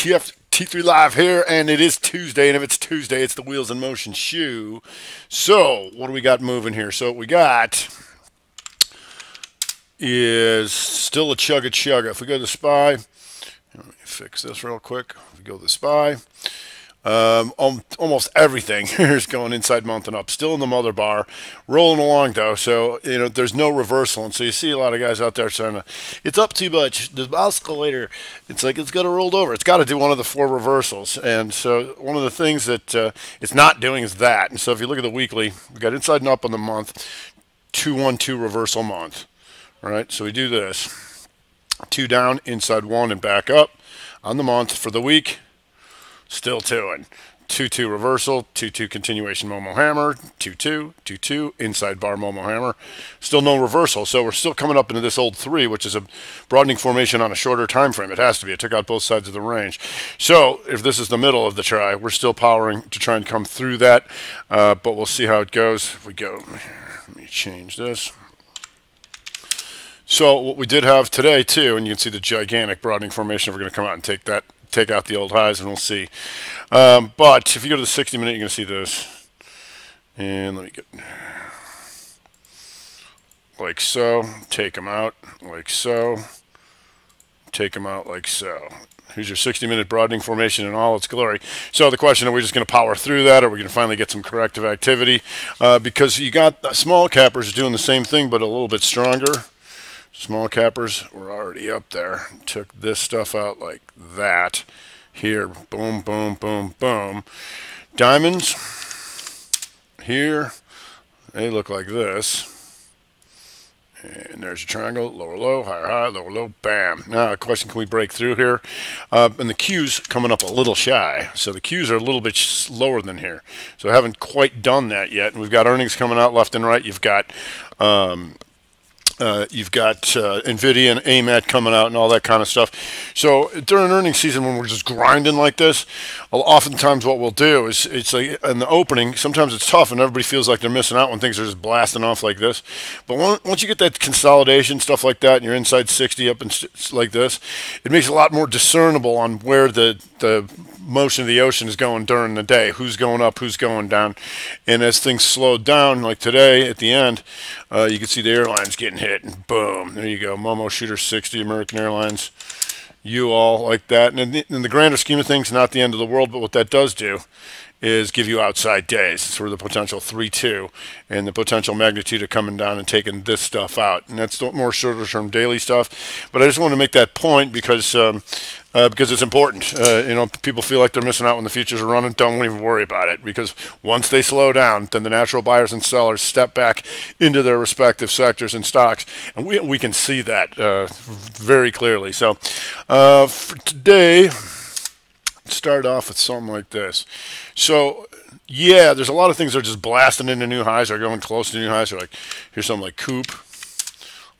TF T3 Live here, and it is Tuesday, and if it's Tuesday, it's the Wheels in Motion shoe. So, what do we got moving here? So, what we got is still a chugga chugga. If we go to the SPY, let me fix this real quick. If we go to the SPY, almost everything here is going inside month and up. Still in the mother bar, rolling along though. So there's no reversal, and so you see a lot of guys out there saying it's up too much. The oscillator, it's like it's got to roll over. It's got to do one of the four reversals, and so one of the things that it's not doing is that. And so if you look at the weekly, we got inside and up on the month, 2-1-2 reversal month. All right, so we do this: two down, inside one, and back up on the month. For the week, still two and 2-2 reversal, 2-2 continuation Momo hammer, 2-2, 2-2 inside bar Momo hammer. Still no reversal, so we're still coming up into this old three, which is a broadening formation on a shorter time frame. It has to be. It took out both sides of the range. So if this is the middle of the try, we're still powering to try and come through that, but we'll see how it goes. If we go, let me change this. So what we did have today too, and you can see the gigantic broadening formation. We're going to come out and take out the old highs, and we'll see. But if you go to the 60-minute, you're going to see this. And let me get like so. Take them out like so. Take them out like so. Here's your 60-minute broadening formation in all its glory. So the question, are we just going to power through that, or are we going to finally get some corrective activity? Because you got small cappers doing the same thing, but a little bit stronger. Small cappers were already up there. Took this stuff out like that. Here, boom, boom, boom, boom. Diamonds, here, they look like this. And there's your triangle, lower low, higher high, lower low, bam. Now, a question, can we break through here? And the Q's coming up a little shy. So the Q's are a little bit slower than here. So I haven't quite done that yet. And we've got earnings coming out left and right. You've got NVIDIA and AMAT coming out and all that kind of stuff. So during earnings season, when we're just grinding like this, oftentimes what we'll do is, it's like in the opening, sometimes it's tough and everybody feels like they're missing out when things are just blasting off like this. But once you get that consolidation, stuff like that, and you're inside 60 up and like this, it makes it a lot more discernible on where the motion of the ocean is going during the day, who's going up, who's going down. And as things slow down, like today at the end, you can see the airlines getting hit, and boom, there you go. Momo Shooter 60, American Airlines, you all like that. And in the grander scheme of things, not the end of the world, but what that does do is give you outside days. It's sort of the potential 3-2 and the potential magnitude of coming down and taking this stuff out. And that's more shorter term daily stuff. But I just want to make that point because it's important. People feel like they're missing out when the futures are running. Don't even worry about it, because once they slow down, then the natural buyers and sellers step back into their respective sectors and stocks, and we can see that very clearly. So for today, start off with something like this. So yeah, there's a lot of things that are just blasting into new highs or going close to new highs. Or like here's something like Coop,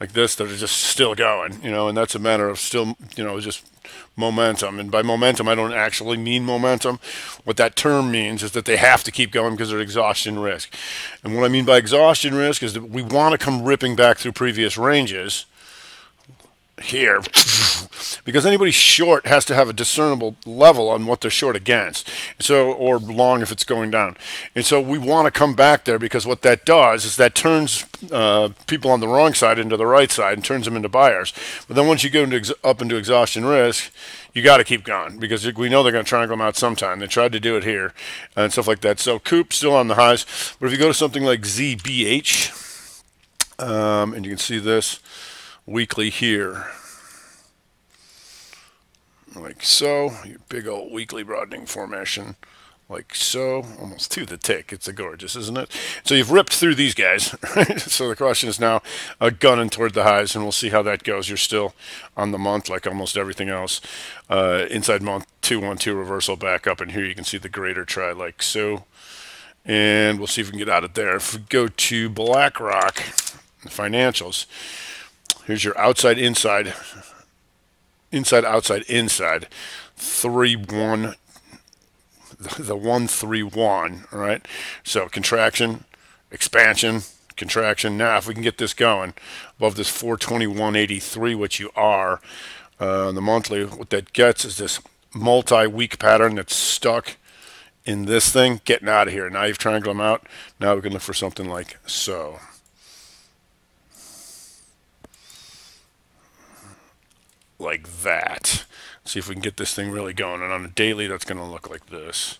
like this, that are just still going, and that's a matter of still, just momentum. And by momentum, I don't actually mean momentum. What that term means is that they have to keep going because they're exhaustion risk. And what I mean by exhaustion risk is that we want to come ripping back through previous ranges here, because anybody short has to have a discernible level on what they're short against, or long if it's going down. And so we want to come back there, because what that does is that turns people on the wrong side into the right side and turns them into buyers. But then once you go up into exhaustion risk, you got to keep going, because we know they're going to triangle them out sometime. They tried to do it here and stuff like that. So Coop still on the highs, but if you go to something like ZBH, and you can see this weekly here, like so, your big old weekly broadening formation, like so, almost to the tick. It's a gorgeous, isn't it? So you've ripped through these guys, right? So the question is now gunning toward the highs, and we'll see how that goes. You're still on the month, like almost everything else. Inside month, 2-1-2 reversal back up, and here you can see the greater try, like so. And we'll see if we can get out of there. If we go to BlackRock, the financials, here's your outside, inside, outside, inside, 3-1, the 1-3-1, all right? So contraction, expansion, contraction. Now, if we can get this going above this 421.83, which you are, the monthly, what that gets is this multi-week pattern that's stuck in this thing, getting out of here. Now you've triangled them out. Now we can look for something like so. Like that. See if we can get this thing really going. And on a daily, that's going to look like this.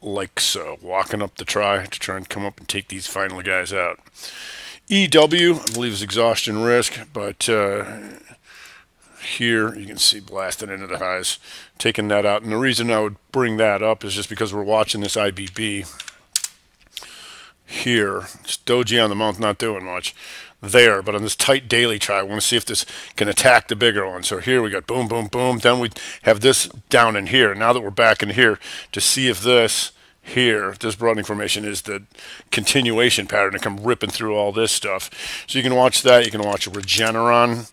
Like so. Walking up the try to try and come up and take these final guys out. EW, I believe, is exhaustion risk, but here you can see blasting into the highs, taking that out. And the reason I would bring that up is just because we're watching this IBB here. It's doji on the month, not doing much there, but on this tight daily try, I want to see if this can attack the bigger one. So here we got boom, boom, boom. Then we have this down in here. Now that we're back in here, to see if this here, this broadening formation is the continuation pattern to come ripping through all this stuff. So you can watch that. You can watch Regeneron.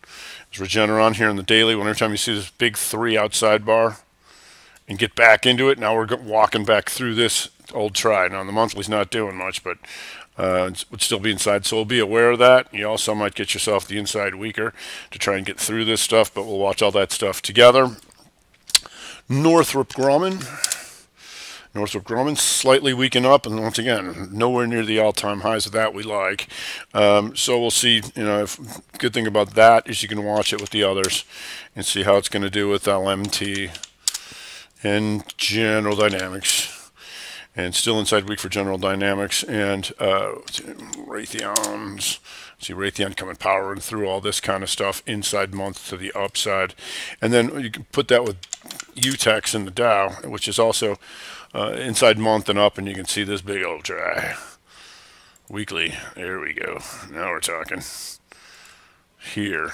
There's Regeneron here in the daily. Whenever time you see this big 3 outside bar and get back into it, now we're walking back through this old try. Now the monthly's not doing much, but it would still be inside. So we'll be aware of that. You also might get yourself the inside weaker to try and get through this stuff, but we'll watch all that stuff together. Northrop Grumman. Northrop Grumman slightly weakened up, and once again, nowhere near the all-time highs of that we like. So we'll see. Good thing about that is you can watch it with the others and see how it's going to do with LMT and General Dynamics. And still inside weak for General Dynamics and Raytheons. See Raytheon coming powering through all this kind of stuff inside month to the upside. And then you can put that with UTEX in the Dow, which is also inside month and up, and you can see this big old try. Weekly. There we go. Now we're talking. Here.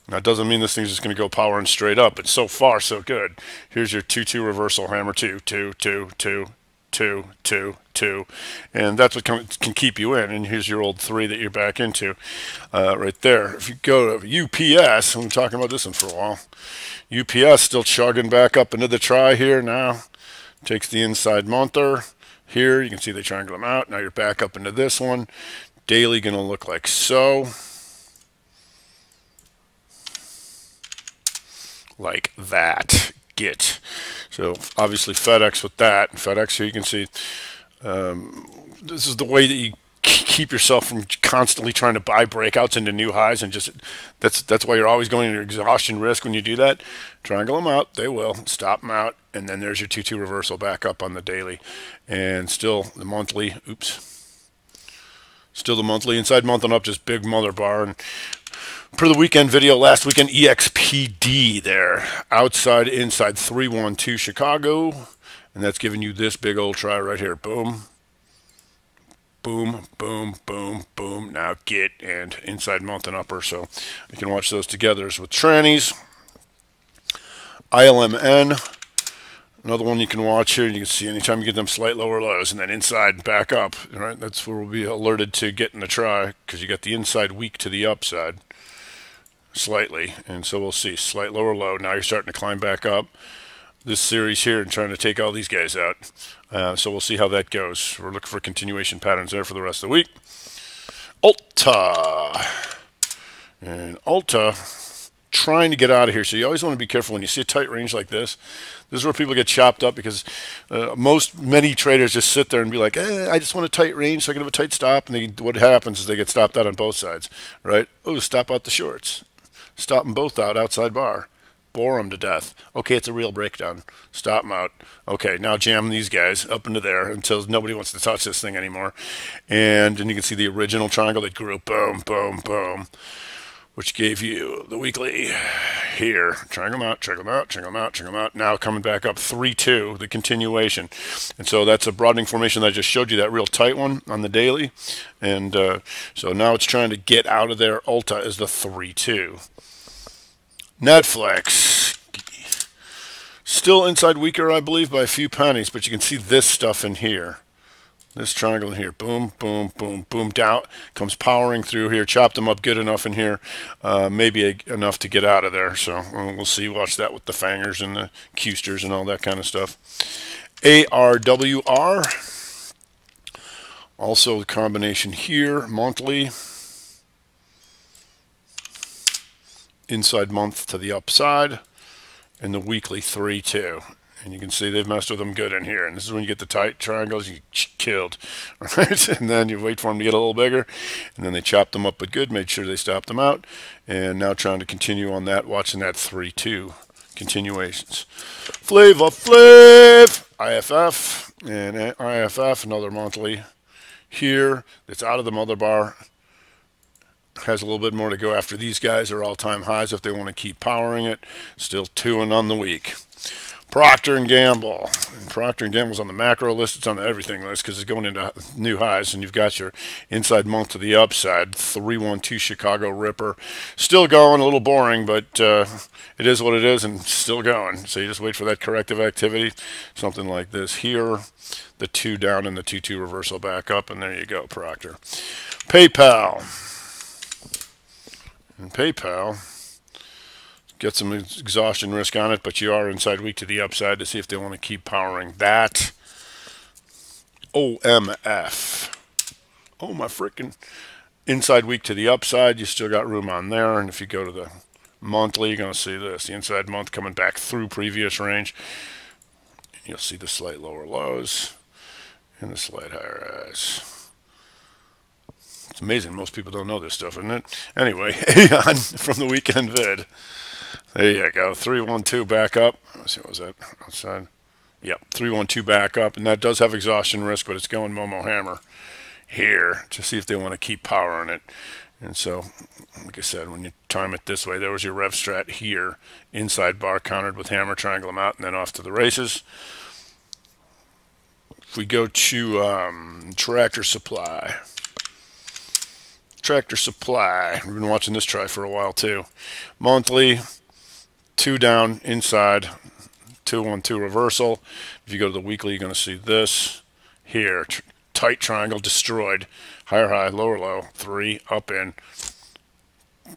Now, it doesn't mean this thing's just going to go powering straight up, but so far, so good. Here's your 2-2 reversal hammer, 2, 2, 2, 2, 2, 2, 2. And that's what can keep you in. And here's your old 3 that you're back into right there. If you go to UPS, I've been talking about this one for a while. UPS still chugging back up into the try here now. Takes the inside monther. Here, you can see they triangle them out. Now you're back up into this one. Daily going to look like so. Like that. Get. So obviously FedEx with that. FedEx here you can see this is the way that you keep yourself from constantly trying to buy breakouts into new highs, and just that's why you're always going into exhaustion risk when you do that. Triangle them out, they will stop them out, and then there's your 2-2 reversal back up on the daily, and still the monthly. Still the monthly inside month and up, just big mother bar. And per the weekend video last weekend, EXPD there, outside inside 312 Chicago, and that's giving you this big old try right here. Boom. Boom, boom, boom, boom. Now get and inside month and upper. So you can watch those together with trannies. ILMN, another one you can watch here. You can see anytime you get them slight lower lows and then inside back up. Right, that's where we'll be alerted to getting the try, because you got the inside weak to the upside slightly. And so we'll see slight lower low. Now you're starting to climb back up this series here and trying to take all these guys out. So we'll see how that goes. We're looking for continuation patterns there for the rest of the week. Ulta. And Ulta trying to get out of here. So you always want to be careful when you see a tight range like this. This is where people get chopped up, because many traders just sit there and be like, I just want a tight range so I can have a tight stop. And what happens is they get stopped out on both sides, right? Oh, stop out the shorts. Stop them both out outside bar. Bore them to death. Okay, it's a real breakdown. Stop them out. Okay, now jam these guys up into there until nobody wants to touch this thing anymore. And then you can see the original triangle that grew. Boom, boom, boom. Which gave you the weekly here. Triangle them out, triangle them out, triangle them out, triangle them out. Now coming back up 3-2, the continuation. And so that's a broadening formation that I just showed you, that real tight one on the daily. And so now it's trying to get out of there. Ulta is the 3-2. Netflix, still inside weaker, I believe, by a few pennies, but you can see this stuff in here. This triangle in here. Boom, boom, boom, boom. Down. Comes powering through here. Chopped them up good enough in here. Maybe enough to get out of there. So we'll see. Watch that with the fangers and the Q-sters and all that kind of stuff. ARWR. Also the combination here. Monthly. inside month to the upside, and the weekly 3-2. And you can see they've messed with them good in here. And this is when you get the tight triangles, you killed. Right? And then you wait for them to get a little bigger. And then they chopped them up but good, made sure they stopped them out. And now trying to continue on that, watching that 3-2 continuations. Flavor Flav, IFF, and IFF, another monthly here that's out of the mother bar. Has a little bit more to go after these guys. Are all-time highs if they want to keep powering it. Still 2-and on the week. Procter & Gamble. And Procter & Gamble's on the macro list. It's on the everything list because it's going into new highs. And you've got your inside month to the upside. 3-1-2 Chicago Ripper. Still going. A little boring, but it is what it is and still going. So you just wait for that corrective activity. Something like this here. The 2 down and the 2-2 reversal back up. And there you go, Procter. PayPal. And PayPal, get some exhaustion risk on it, but you are inside week to the upside to see if they want to keep powering that. OMF. Oh, my freaking inside week to the upside. You still got room on there. And if you go to the monthly, you're going to see this. The inside month coming back through previous range. You'll see the slight lower lows and the slight higher highs. It's amazing. Most people don't know this stuff, isn't it? Anyway, Aeon from the weekend vid. There you go. 3-1-2 back up. Let's see, what was that? Outside. Yep, 3-1-2 back up. And that does have exhaustion risk, but it's going Momo Hammer here to see if they want to keep powering it. And so, like I said, when you time it this way, there was your rev strat here. Inside bar countered with hammer, triangle them out, and then off to the races. If we go to Tractor Supply. Tractor Supply. We've been watching this try for a while too. Monthly, 2 down inside, 2-1-2 reversal. If you go to the weekly, you're going to see this here. Tight triangle destroyed. Higher high, lower low. 3 up in,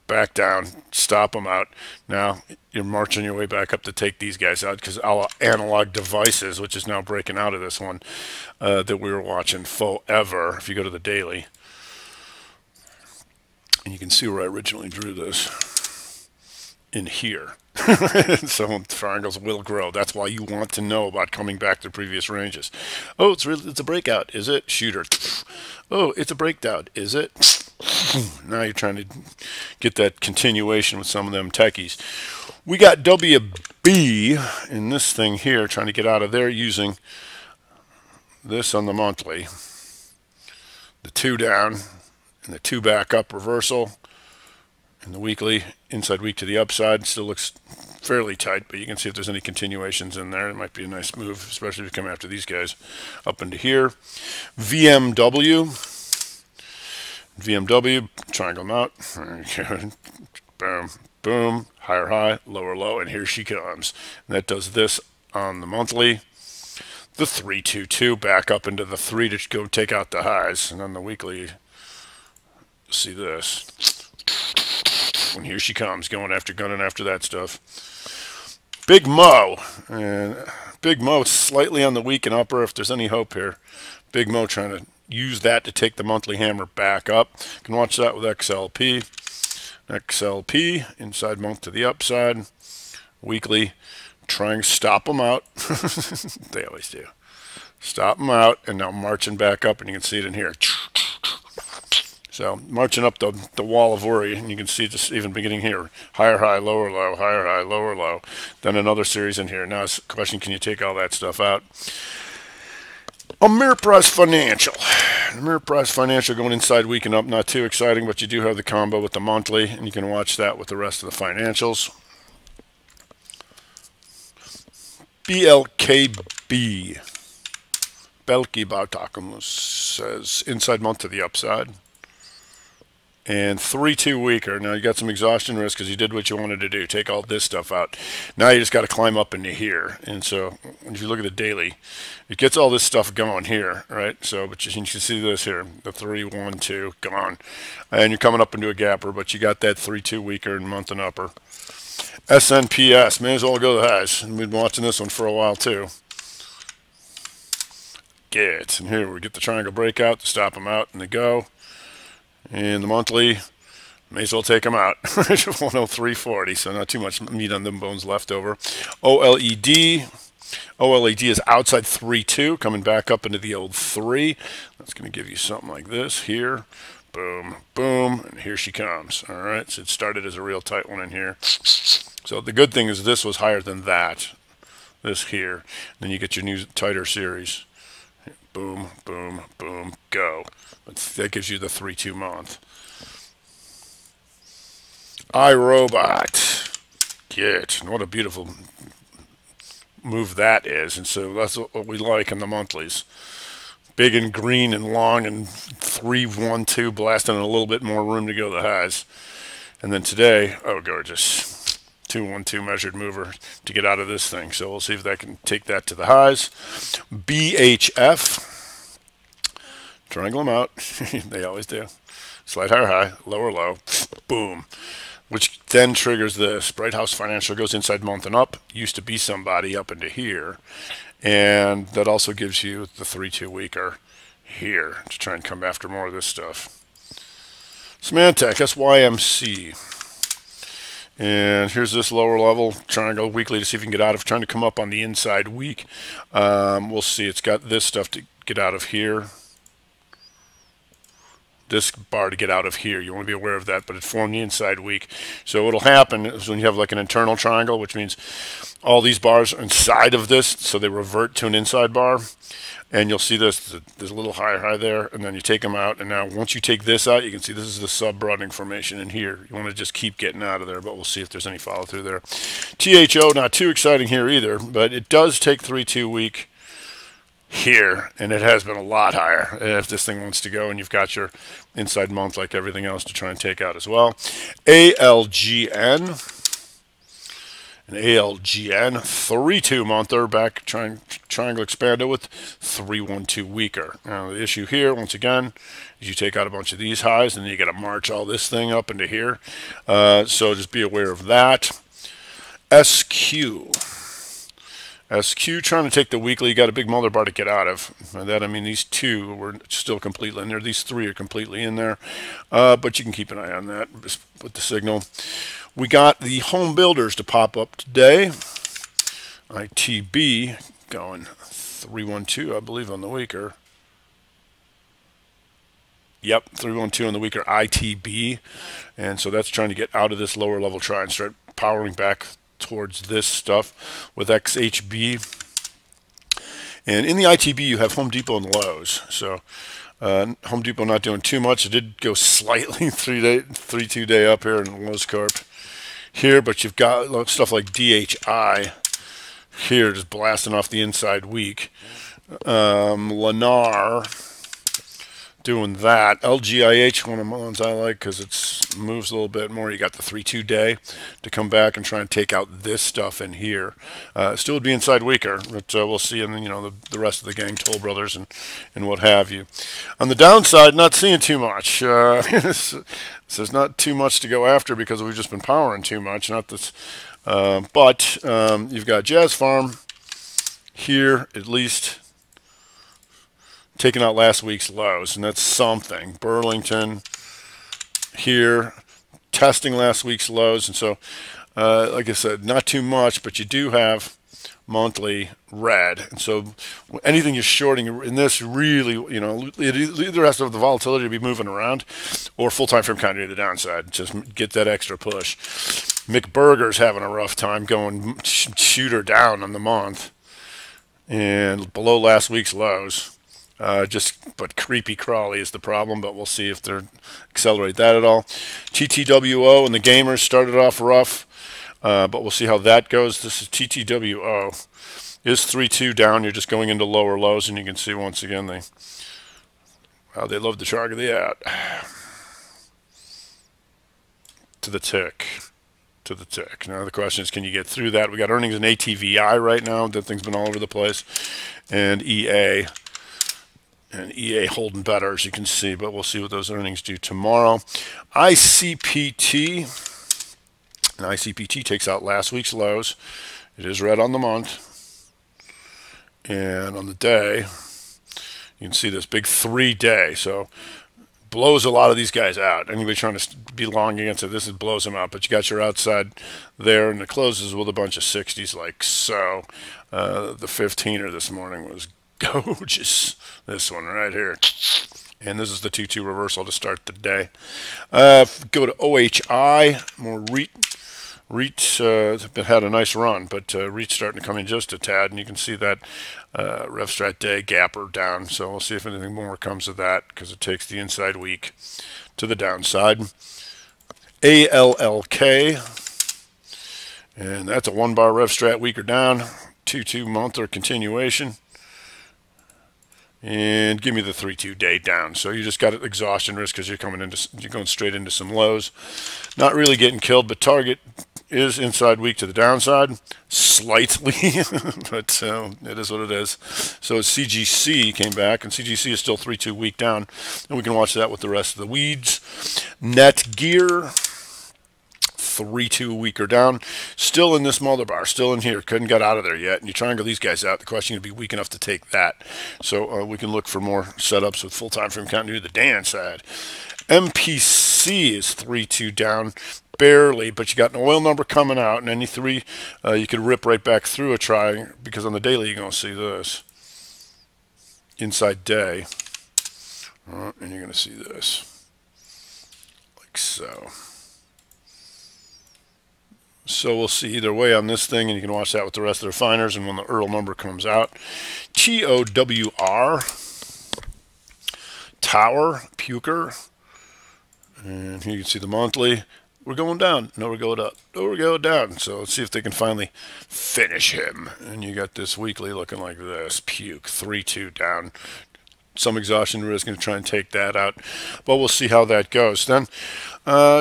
back down. Stop them out. Now you're marching your way back up to take these guys out because Analog Devices, which is now breaking out of this one that we were watching forever. If you go to the daily. And you can see where I originally drew this in here. So triangles will grow. That's why you want to know about coming back to previous ranges. Oh, it's a breakout. Is it? Shooter. Oh, it's a breakout. Is it? Now you're trying to get that continuation with some of them techies. We got WB in this thing here, trying to get out of there using this on the monthly. The 2 down. And the 2 back up reversal. And the weekly, inside week to the upside, still looks fairly tight, but you can see if there's any continuations in there. It might be a nice move, especially if you come after these guys up into here. VMW. VMW, triangle them out. Boom, boom, higher high, lower low, and here she comes. And that does this on the monthly. The 3-2-2 back up into the 3 to go take out the highs. And on the weekly, see this. And here she comes, gunning after that stuff. Big Mo. And Big Mo slightly on the weak and upper if there's any hope here. Big Mo trying to use that to take the monthly hammer back up. You can watch that with XLP. XLP, inside month to the upside. Weekly, trying to stop them out. They always do. Stop them out, and now marching back up, and you can see it in here. So marching up the wall of worry, and you can see just even beginning here, higher high, lower low, higher high, lower low. Then another series in here. Now it's a question, can you take all that stuff out? Ameriprise Financial. Ameriprise Financial going inside week and up, not too exciting, but you do have the combo with the monthly, and you can watch that with the rest of the financials. BLKB. Belki Bautakumus says inside month to the upside. And 3-2 weaker. Now you got some exhaustion risk because you did what you wanted to do. Take all this stuff out. Now you just got to climb up into here. And so if you look at the daily, it gets all this stuff going here, right? So, but you can see this here, the 3-1-2 gone, and you're coming up into a gapper. But you got that 3-2 weaker and month and upper. SNPS, may as well go the highs. And we've been watching this one for a while too. Get and here we get the triangle breakout to stop them out and they go. And the monthly, May as well take them out. 103.40, so not too much meat on them bones left over. OLED. OLED is outside 3.2, coming back up into the old 3. That's going to give you something like this here. Boom, boom, and here she comes. All right, so it started as a real tight one in here. So the good thing is this was higher than that. This here. Then you get your new tighter series. Boom, boom, boom, go. That gives you the 3.2 month. iRobot. Get. What a beautiful move that is. And so that's what we like in the monthlies. Big and green and long and 3-1-2 blasting a little bit more room to go the highs. And then today, oh gorgeous, 2-1-2 measured mover to get out of this thing. So we'll see if that can take that to the highs. BHF, triangle them out. They always do. Slight higher high, lower low, boom. Which then triggers this. Bright House Financial goes inside month and up. Used to be somebody up into here. And that also gives you the 3-2 weaker here to try and come after more of this stuff. Symantec, SYMC. And here's this lower level triangle weekly to see if you can get out of. Trying to come up on the inside week. We'll see. It's got this stuff to get out of here. This bar to get out of here. You want to be aware of that, but it formed the inside weak. So what'll happen is when you have like an internal triangle, which means all these bars are inside of this, so they revert to an inside bar. And you'll see this, there's a little higher high there, and then you take them out. And now once you take this out, you can see this is the sub-broadening formation in here. You want to just keep getting out of there, but we'll see if there's any follow through there. THO, not too exciting here either, but it does take 3-2 week here, and it has been a lot higher if this thing wants to go, and you've got your inside month like everything else to try and take out as well. ALGN. An ALGN 3-2 monther back triangle expanded with 3-1-2 weaker. Now the issue here once again is you take out a bunch of these highs and then you got to march all this thing up into here. So just be aware of that. SQ. SQ trying to take the weekly. You got a big mother bar to get out of. By that I mean these two were still completely in there. These three are completely in there. But you can keep an eye on that with the signal. We got the home builders to pop up today. ITB going 3-1-2, I believe, on the weaker. Yep, 3-1-2 on the weaker ITB. And so that's trying to get out of this lower level try and start powering back towards this stuff with XHB. And in the ITB, you have Home Depot and Lowe's. So Home Depot not doing too much. It did go slightly 3-2 day up here in Lowe's Corp here, but you've got stuff like DHI here just blasting off the inside week. Lennar doing that. LGIH, one of the ones I like because it moves a little bit more. You got the 3-2 day to come back and try and take out this stuff in here. Still would be inside weaker, but we'll see. And then, the rest of the gang, Toll Brothers and what have you. On the downside, not seeing too much. So there's not too much to go after because we've just been powering too much. Not this, but you've got Jazz Farm here at least, taking out last week's lows, and that's something. Burlington here, testing last week's lows, and so, like I said, not too much, but you do have monthly red, and so anything you're shorting in this really, it either has to have the volatility to be moving around, or full time frame counter to the downside. Just get that extra push. McBurger's having a rough time going shooter down on the month, and below last week's lows. But creepy crawly is the problem, but we'll see if they accelerate that at all. TTWO and the gamers started off rough, but we'll see how that goes. This is TTWO. Is 3-2 down. You're just going into lower lows, and you can see once again they love to target the out to the tick. To the tick. Now the question is, can you get through that? We got earnings in ATVI right now. That thing's been all over the place, and EA. And EA holding better, as you can see, but we'll see what those earnings do tomorrow. ICPT. And ICPT takes out last week's lows. It is red on the month. And on the day, you can see this big 3 day. So blows a lot of these guys out. Anybody trying to be long against it, this blows them out. But you got your outside there, and it closes with a bunch of 60s like so. The 15er this morning was gorgeous. This one right here. And this is the 2-2 reversal to start the day. Go to OHI, more REIT. REIT had a nice run, but REIT's starting to come in just a tad, and you can see that RevStrat day gapper down. So we'll see if anything more comes of that, because it takes the inside week to the downside. ALLK, and that's a 1-bar RevStrat week or down, 2-2 month or continuation. And give me the 3-2 day down. So you just got exhaustion risk because you're going straight into some lows. Not really getting killed, but target is inside weak to the downside slightly, but it is what it is. So CGC came back, and CGC is still 3-2 week down, and we can watch that with the rest of the weeds. Netgear, 3-2 weaker down, still in this mother bar, still in here, couldn't get out of there yet, and you triangle these guys out, the question would be weak enough to take that. So we can look for more setups with full time frame continuity to the downside. MPC is 3-2 down, barely, but you got an oil number coming out, and any three you could rip right back through a try, because on the daily you're going to see this inside day, and you're going to see this like so. So we'll see either way on this thing, and you can watch that with the rest of the refiners. And when the Earl number comes out, TOWR, Tower, Puker, and here you can see the monthly. We're going down. No, we're going up. No, we're going down. So let's see if they can finally finish him. And you got this weekly looking like this. Puke, 3-2 down. Some exhaustion risk, going to try and take that out, but we'll see how that goes. Then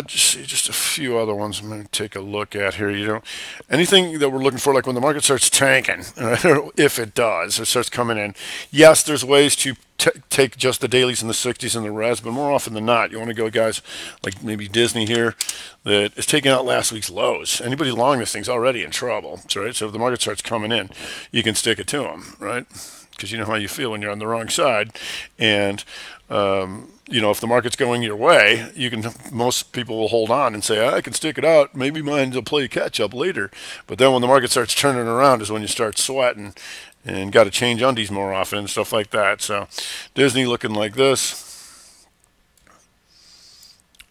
just a few other ones I'm going to take a look at here. Anything that we're looking for, like when the market starts tanking, if it does, it starts coming in. Yes, there's ways to take just the dailies and the 60s and the res, but more often than not, you want to go guys like maybe Disney here that is taking out last week's lows. Anybody long this thing's already in trouble, right? So if the market starts coming in, you can stick it to them, right? Because you know how you feel when you're on the wrong side, and if the market's going your way, most people will hold on and say, I can stick it out. Maybe mine will play catch up later. But then when the market starts turning around is when you start sweating and got to change undies more often and stuff like that. So Disney looking like this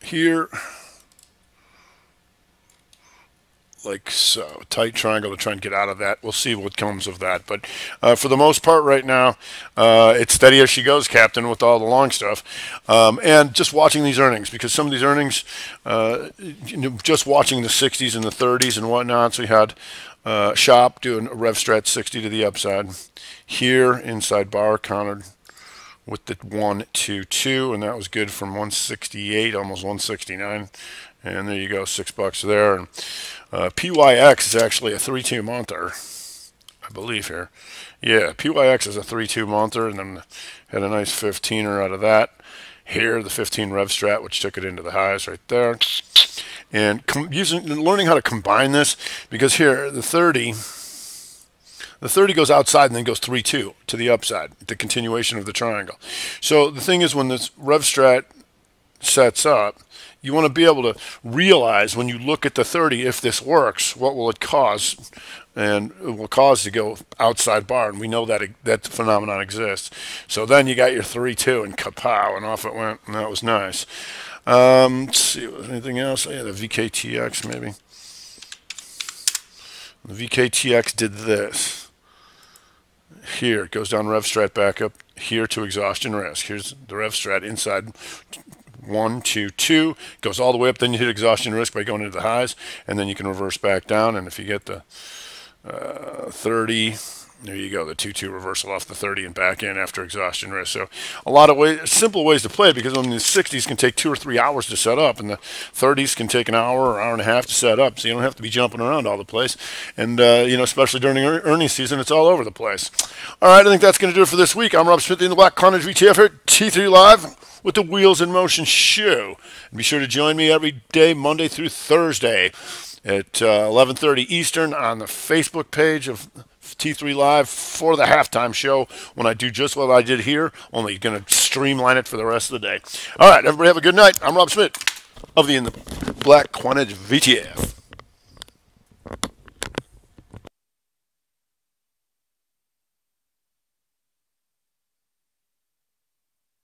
here. Like so, tight triangle to try and get out of that. We'll see what comes of that. But for the most part right now, it's steady as she goes, Captain, with all the long stuff. And just watching these earnings, because some of these earnings, just watching the 60s and the 30s and whatnot. So we had Shop doing a RevStrat 60 to the upside. Here, inside bar, countered with the 1-2-2, and that was good from 168, almost 169. And there you go, $6 there. And PYX is actually a 3-2 monther, I believe here. Yeah, PYX is a 3-2 monther, and then had a nice 15er out of that. Here, the 15 RevStrat, which took it into the highs right there. And learning how to combine this, because here, the 30 goes outside and then goes 3-2 to the upside, the continuation of the triangle. So the thing is, when this RevStrat sets up, you want to be able to realize when you look at the 30, if this works, what will it cause? And it will cause to go outside bar, and we know that that phenomenon exists. So then you got your 3-2 and kapow, and off it went, and that was nice. Let's see, was anything else? Oh, yeah, the VKTX maybe. The VKTX did this. Here, it goes down RevStrat back up here to exhaustion risk. Here's the RevStrat inside 1-2-2, goes all the way up, then you hit exhaustion risk by going into the highs, and then you can reverse back down. And if you get the 30, there you go, the 2-2 reversal off the 30 and back in after exhaustion risk. So a lot of simple ways to play it, because on the 60s can take 2 or 3 hours to set up, and the 30s can take an hour or hour and a half to set up, so you don't have to be jumping around all the place. And especially during earnings season, it's all over the place. All right, I think that's going to do it for this week. I'm Rob Smith in the Black Carnage VTF here at T3 Live with the Wheels in Motion show. And be sure to join me every day, Monday through Thursday at 11:30 Eastern on the Facebook page of T3 Live for the halftime show, when I do just what I did here, only going to streamline it for the rest of the day. All right, everybody have a good night. I'm Rob Schmidt of the In the Black Quantage VTF.